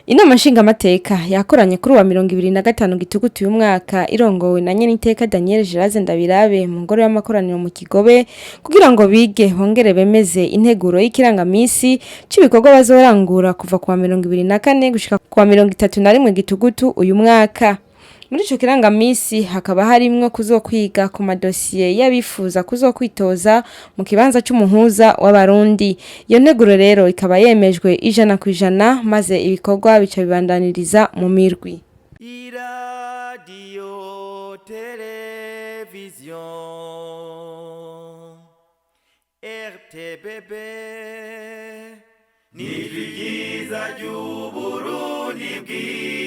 Inama nshingamateka yakoranye kuri wa 25 Gitugutu uyu mwaka irongowe na Nyeniteka Daniel Geraze Ndabirabe mu ngoro y'amakoraniro mu Kigobe kugira ngo bige hongere bemeze integuro y'ikirangamisi c'ibikorwa bazorangura kuva ku wa 24 gushika ku wa 31 Gitugutu uyu mwaka. Muri ico kirangamisi hakaba harimwo kuzokwiga ku madosiye y'abifuza kuzokwitoza mu kibanza c'umuhuza w'abarundi. Iyo nteguro rero ikaba yemejwe 100% maze ibikorwa bica bibandaniriza mu mirwi. Radio Television RTBB Nijwi ryiza ry'Uburundi bwiza